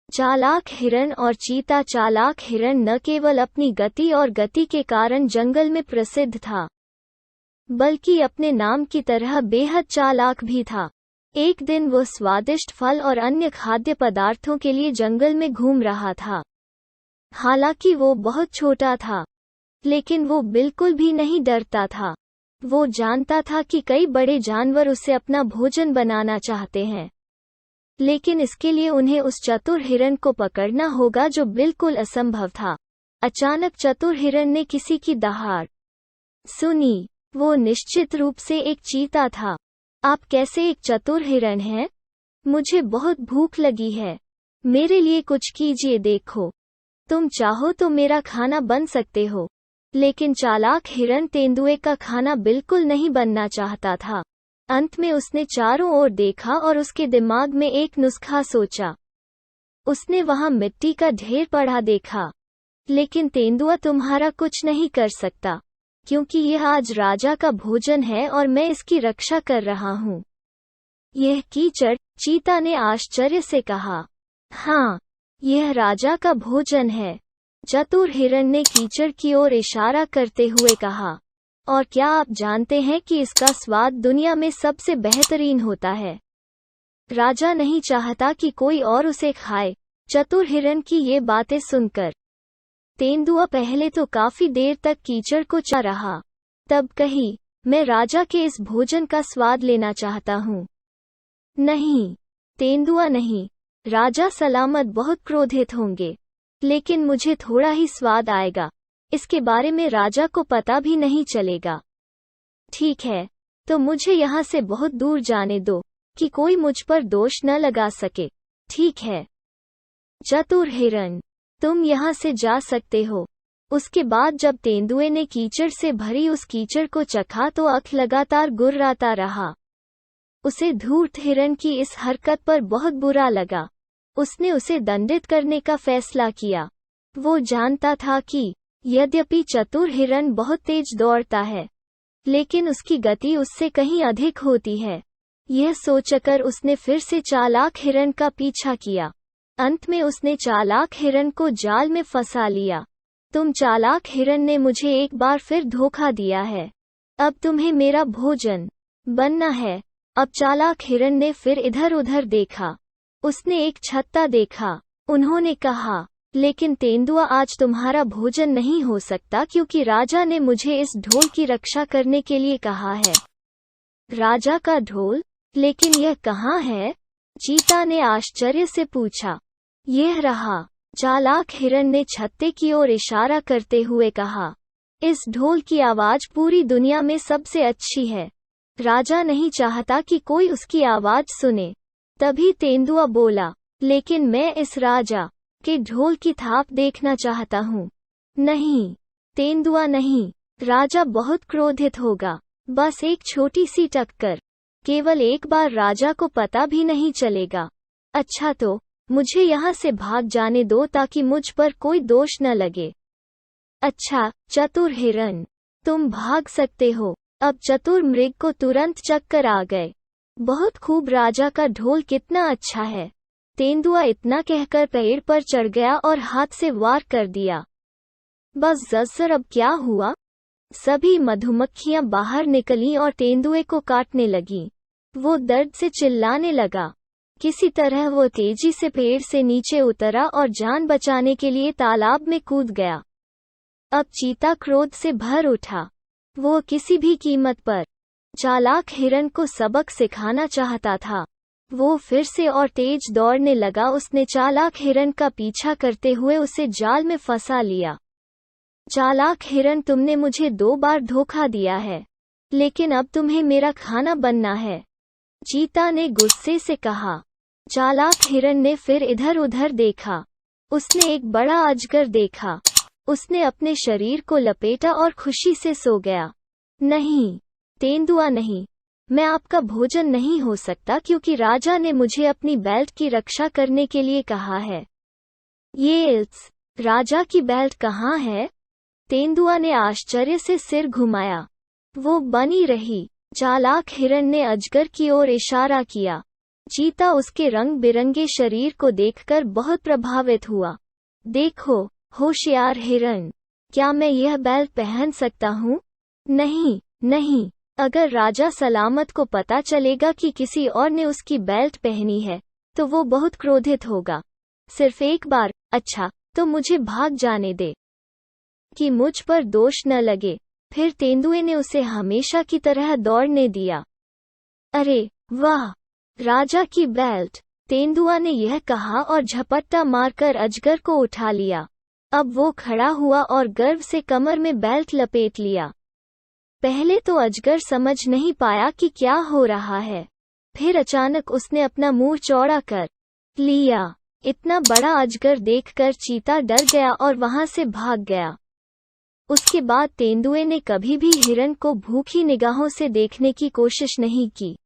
चालाक हिरण और चीता। चालाक हिरण न केवल अपनी गति और गति के कारण जंगल में प्रसिद्ध था, बल्कि अपने नाम की तरह बेहद चालाक भी था। एक दिन वो स्वादिष्ट फल और अन्य खाद्य पदार्थों के लिए जंगल में घूम रहा था। हालांकि वो बहुत छोटा था, लेकिन वो बिल्कुल भी नहीं डरता था। वो जानता था कि कई बड़े जानवर उसे अपना भोजन बनाना चाहते हैं, लेकिन इसके लिए उन्हें उस चतुर हिरण को पकड़ना होगा, जो बिल्कुल असंभव था। अचानक चतुर हिरण ने किसी की दहाड़ सुनी। वो निश्चित रूप से एक चीता था। आप कैसे एक चतुर हिरण हैं? मुझे बहुत भूख लगी है, मेरे लिए कुछ कीजिए। देखो, तुम चाहो तो मेरा खाना बन सकते हो। लेकिन चालाक हिरण तेंदुए का खाना बिल्कुल नहीं बनना चाहता था। अंत में उसने चारों ओर देखा और उसके दिमाग में एक नुस्खा सोचा। उसने वहां मिट्टी का ढेर पड़ा देखा, लेकिन तेंदुआ तुम्हारा कुछ नहीं कर सकता, क्योंकि यह आज राजा का भोजन है और मैं इसकी रक्षा कर रहा हूँ। यह कीचड़, चीता ने आश्चर्य से कहा। हाँ, यह राजा का भोजन है, चतुर हिरण ने कीचड़ की ओर इशारा करते हुए कहा। और क्या आप जानते हैं कि इसका स्वाद दुनिया में सबसे बेहतरीन होता है? राजा नहीं चाहता कि कोई और उसे खाए। चतुर हिरण की ये बातें सुनकर तेंदुआ पहले तो काफी देर तक कीचड़ को चा रहा, तब कही, मैं राजा के इस भोजन का स्वाद लेना चाहता हूँ। नहीं, तेंदुआ नहीं, राजा सलामत बहुत क्रोधित होंगे, लेकिन मुझे थोड़ा ही स्वाद आएगा। इसके बारे में राजा को पता भी नहीं चलेगा। ठीक है, तो मुझे यहाँ से बहुत दूर जाने दो, कि कोई मुझ पर दोष न लगा सके। ठीक है, चतुर हिरण, तुम यहाँ से जा सकते हो। उसके बाद जब तेंदुए ने कीचड़ से भरी उस कीचड़ को चखा तो आँख लगातार गुर्राता रहा। उसे धूर्त हिरण की इस हरकत पर बहुत बुरा लगा। उसने उसे दंडित करने का फैसला किया। वो जानता था कि यद्यपि चतुर हिरण बहुत तेज दौड़ता है, लेकिन उसकी गति उससे कहीं अधिक होती है। यह सोचकर उसने फिर से चालाक हिरण का पीछा किया। अंत में उसने चालाक हिरण को जाल में फंसा लिया। तुम चालाक हिरण ने मुझे एक बार फिर धोखा दिया है। अब तुम्हें मेरा भोजन बनना है। अब चालाक हिरण ने फिर इधर उधर देखा। उसने एक छत्ता देखा। उन्होंने कहा, लेकिन तेंदुआ, आज तुम्हारा भोजन नहीं हो सकता, क्योंकि राजा ने मुझे इस ढोल की रक्षा करने के लिए कहा है। राजा का ढोल? लेकिन यह कहाँ है? चीता ने आश्चर्य से पूछा। यह रहा, चालाक हिरण ने छत्ते की ओर इशारा करते हुए कहा। इस ढोल की आवाज पूरी दुनिया में सबसे अच्छी है। राजा नहीं चाहता कि कोई उसकी आवाज सुने। तभी तेंदुआ बोला, लेकिन मैं इस राजा के ढोल की थाप देखना चाहता हूँ। नहीं, तेंदुआ नहीं, राजा बहुत क्रोधित होगा। बस एक छोटी सी टक्कर, केवल एक बार, राजा को पता भी नहीं चलेगा। अच्छा, तो मुझे यहाँ से भाग जाने दो ताकि मुझ पर कोई दोष न लगे। अच्छा, चतुर हिरण, तुम भाग सकते हो। अब चतुर मृग को तुरंत चक्कर आ गए। बहुत खूब, राजा का ढोल कितना अच्छा है। तेंदुआ इतना कहकर पेड़ पर चढ़ गया और हाथ से वार कर दिया। बस जज्जर, अब क्या हुआ? सभी मधुमक्खियां बाहर निकलीं और तेंदुए को काटने लगीं। वो दर्द से चिल्लाने लगा। किसी तरह वो तेजी से पेड़ से नीचे उतरा और जान बचाने के लिए तालाब में कूद गया। अब चीता क्रोध से भर उठा। वो किसी भी कीमत पर चालाक हिरण को सबक सिखाना चाहता था। वो फिर से और तेज दौड़ने लगा। उसने चालाक हिरण का पीछा करते हुए उसे जाल में फंसा लिया। चालाक हिरण, तुमने मुझे 2 बार धोखा दिया है, लेकिन अब तुम्हें मेरा खाना बनना है, चीता ने गुस्से से कहा। चालाक हिरण ने फिर इधर उधर देखा। उसने एक बड़ा अजगर देखा। उसने अपने शरीर को लपेटा और खुशी से सो गया। नहीं, तेंदुआ नहीं, मैं आपका भोजन नहीं हो सकता, क्योंकि राजा ने मुझे अपनी बेल्ट की रक्षा करने के लिए कहा है। ये राजा की बेल्ट कहाँ है? तेंदुआ ने आश्चर्य से सिर घुमाया। वो बनी रही। चालाक हिरण ने अजगर की ओर इशारा किया। चीता उसके रंग बिरंगे शरीर को देखकर बहुत प्रभावित हुआ। देखो, होशियार हिरण, क्या मैं यह बेल्ट पहन सकता हूँ? नहीं, नहीं। अगर राजा सलामत को पता चलेगा कि किसी और ने उसकी बेल्ट पहनी है, तो वो बहुत क्रोधित होगा। सिर्फ एक बार, अच्छा, तो मुझे भाग जाने दे, कि मुझ पर दोष न लगे। फिर तेंदुए ने उसे हमेशा की तरह दौड़ने दिया। अरे वाह, राजा की बेल्ट! तेंदुआ ने यह कहा और झपट्टा मारकर अजगर को उठा लिया। अब वो खड़ा हुआ और गर्व से कमर में बेल्ट लपेट लिया। पहले तो अजगर समझ नहीं पाया कि क्या हो रहा है। फिर अचानक उसने अपना मुंह चौड़ा कर लिया। इतना बड़ा अजगर देखकर चीता डर गया और वहां से भाग गया। उसके बाद तेंदुए ने कभी भी हिरण को भूखी निगाहों से देखने की कोशिश नहीं की।